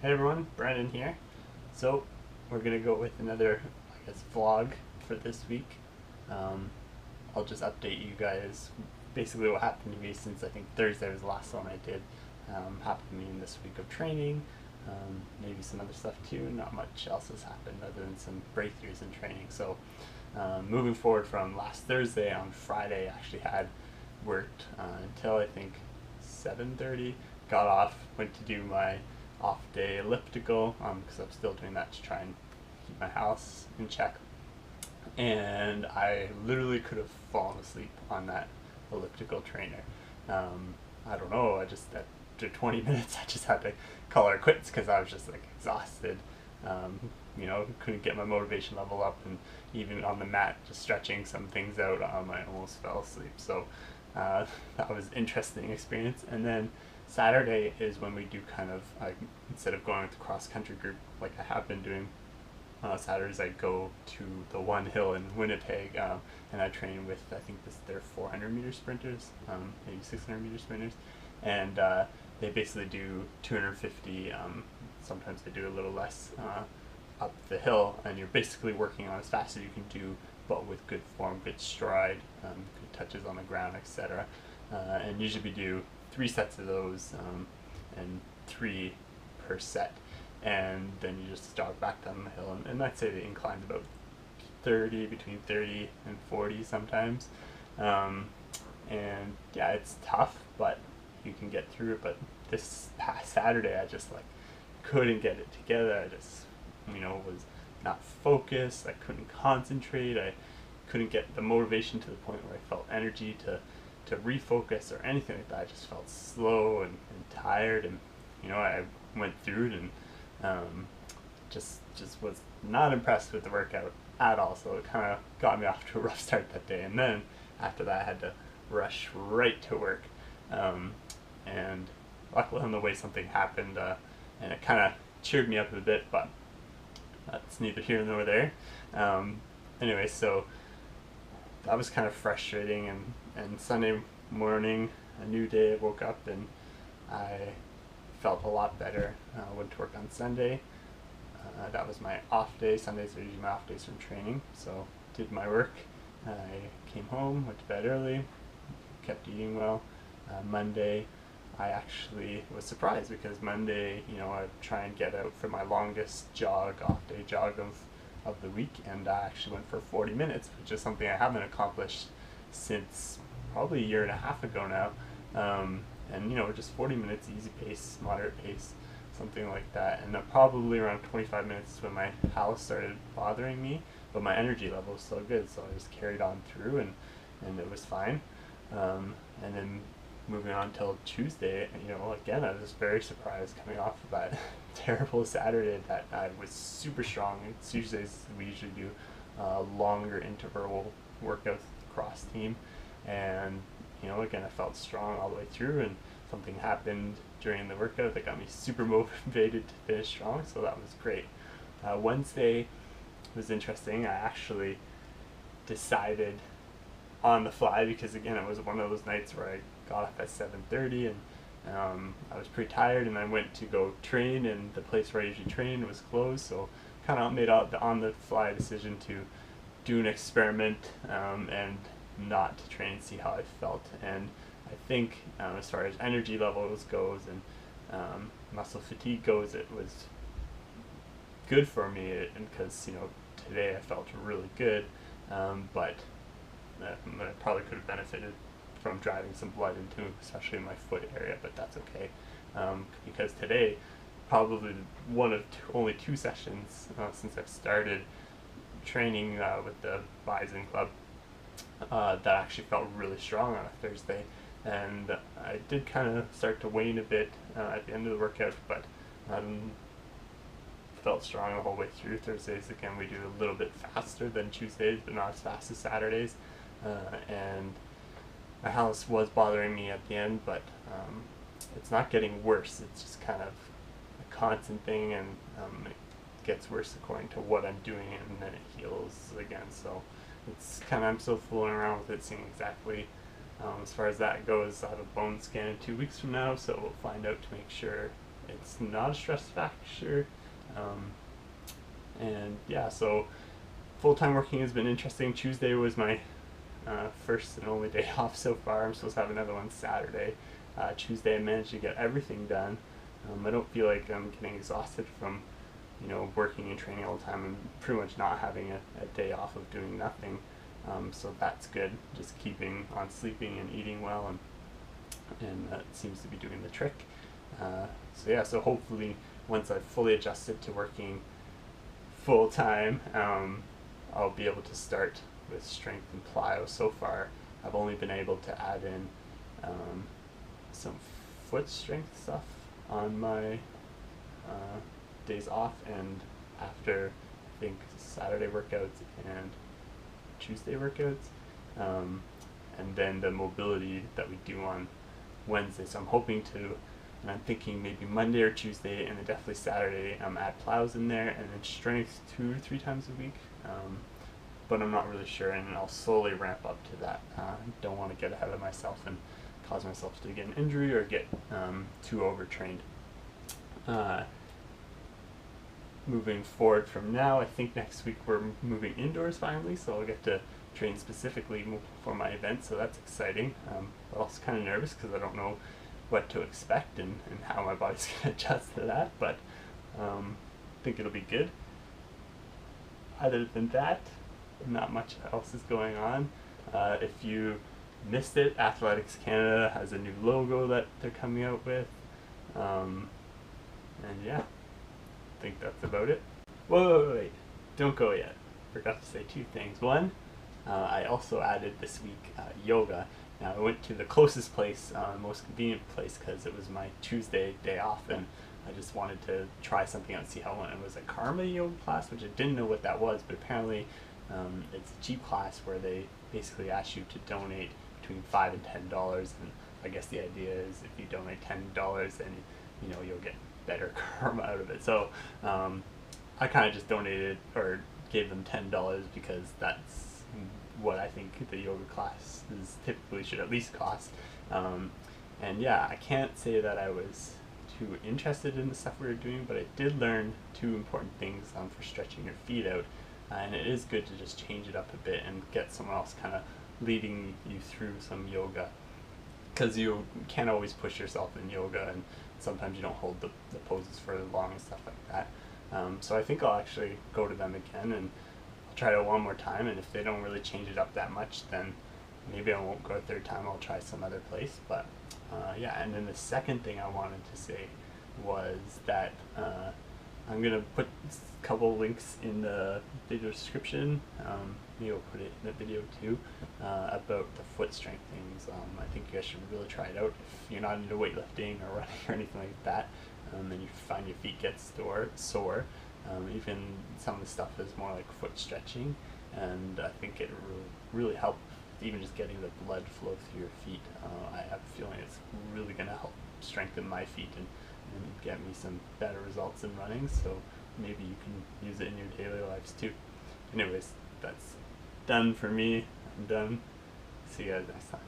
Hey everyone, Brandon here. So we're gonna go with another, vlog for this week. Um, I'll just update you guys basically what happened to me since I think Thursday was the last one I did. Happened to me in this week of training, maybe some other stuff too. Not much else has happened other than some breakthroughs in training. So moving forward from last Thursday, on Friday I actually had worked until I think 7:30. Got off, went to do my off day elliptical because I'm still doing that to try and keep my house in check. And I literally could have fallen asleep on that elliptical trainer. I don't know, after 20 minutes I just had to call it quits because I was just like exhausted. Couldn't get my motivation level up, and even on the mat just stretching some things out, I almost fell asleep. So that was an interesting experience. And then Saturday is when we do kind of instead of going with the cross country group like I have been doing, Saturdays I go to the one hill in Winnipeg, and I train with, I think they're 400-meter sprinters, maybe 600-meter sprinters, and they basically do 250. Sometimes they do a little less up the hill, and you're basically working on as fast as you can do, but with good form, good stride, good touches on the ground, etc. And usually we do 3 sets of those, and 3 per set, and then you just jog back down the hill, and I'd say the incline's about 30, between 30 and 40 sometimes. And yeah, it's tough, but you can get through it. But this past Saturday I just couldn't get it together. I just was not focused. I couldn't concentrate. I couldn't get the motivation to the point where I felt energy to refocus or anything like that. I just felt slow and tired, and I went through it, and just was not impressed with the workout at all. So it kind of got me off to a rough start that day, and then after that I had to rush right to work, and luckily on the way something happened, and it kind of cheered me up a bit, but that's neither here nor there. Anyway, so that was kind of frustrating, and Sunday morning, a new day, I woke up and I felt a lot better. I went to work on Sunday. That was my off day. Sundays are usually my off days from training, so did my work. I came home, went to bed early, kept eating well. Monday, I actually was surprised because Monday, I try and get out for my longest off day jog of the week, and I actually went for 40 minutes, which is something I haven't accomplished since probably a year and a half ago now. And just 40 minutes, easy pace, moderate pace, something like that. And probably around 25 minutes is when my house started bothering me, but my energy level was still good, so I just carried on through, and it was fine. And then moving on till Tuesday, again, I was very surprised coming off of that terrible Saturday that I was super strong. Tuesdays we usually do longer interval workouts cross team, and again, I felt strong all the way through, and something happened during the workout that got me super motivated to finish strong, so that was great. Wednesday was interesting. I actually decided on the fly, because again, it was one of those nights where I got up at 7:30, and I was pretty tired, and I went to go train, and the place where I usually train was closed, so kind of made out the on the fly decision to do an experiment, and not to train and see how I felt. And I think as far as energy levels goes and muscle fatigue goes, it was good for me, and because today I felt really good, but I probably could have benefited from driving some blood into especially my foot area, but that's okay, because today probably one of only 2 sessions since I've started training with the Bison Club that actually felt really strong on a Thursday. And I did kind of start to wane a bit at the end of the workout, but felt strong the whole way through. Thursdays, again, we do a little bit faster than Tuesdays, but not as fast as Saturdays. And my house was bothering me at the end, but it's not getting worse. It's just kind of a constant thing, and it gets worse according to what I'm doing, and then it heals again. So it's kind of, I'm still fooling around with it, seeing exactly as far as that goes. I have a bone scan in 2 weeks from now, so we'll find out to make sure it's not a stress factor. And yeah, so full-time working has been interesting. Tuesday was my first and only day off so far. I'm supposed to have another one Saturday. Tuesday I managed to get everything done. I don't feel like I'm getting exhausted from working and training all the time and pretty much not having a day off of doing nothing. So that's good. Just keeping on sleeping and eating well, and that seems to be doing the trick. So yeah, so hopefully once I've fully adjusted to working full time, I'll be able to start with strength and plyo. So far, I've only been able to add in some foot strength stuff on my days off and after, I think, Saturday workouts and Tuesday workouts, and then the mobility that we do on Wednesday. So I'm hoping to, and I'm thinking maybe Monday or Tuesday, and then definitely Saturday, add plows in there, and then strength 2 or 3 times a week. But I'm not really sure, and I'll slowly ramp up to that. Don't want to get ahead of myself and cause myself to get an injury or get too overtrained. Moving forward from now, I think next week we're moving indoors finally, so I'll get to train specifically for my event, so that's exciting. But also kind of nervous because I don't know what to expect and how my body's going to adjust to that, but I think it'll be good. Other than that, not much else is going on. If you missed it, Athletics Canada has a new logo that they're coming out with, and yeah, I think that's about it. Wait, don't go yet. Forgot to say 2 things. One, I also added this week yoga. Now I went to the closest place, most convenient place, because it was my Tuesday day off, and I just wanted to try something out and see how it went. It was a karma yoga class, which I didn't know what that was, but apparently it's a cheap class where they basically ask you to donate between $5 and $10, and I guess the idea is if you donate $10, then you'll get better karma out of it. So I kind of just donated or gave them $10 because that's what I think the yoga classes typically should at least cost. And yeah, I can't say that I was too interested in the stuff we were doing, but I did learn 2 important things for stretching your feet out. And it is good to just change it up a bit and get someone else kind of leading you through some yoga, because you can't always push yourself in yoga, and sometimes you don't hold the poses for long and stuff like that. So I think I'll actually go to them again, and I'll try it one more time, and if they don't really change it up that much, then maybe I won't go a 3rd time. I'll try some other place. But yeah, and then the second thing I wanted to say was that I'm going to put a couple links in the video description. Maybe I'll put it in the video too, about the foot strength things. I think you guys should really try it out if you're not into weightlifting or running or anything like that, and you find your feet get sore. Even some of the stuff is more like foot stretching, and I think it really help even just getting the blood flow through your feet. I have a feeling it's really going to help strengthen my feet and get me some better results in running, so maybe you can use it in your daily lives too. Anyways, that's done for me. I'm done. See you guys next time.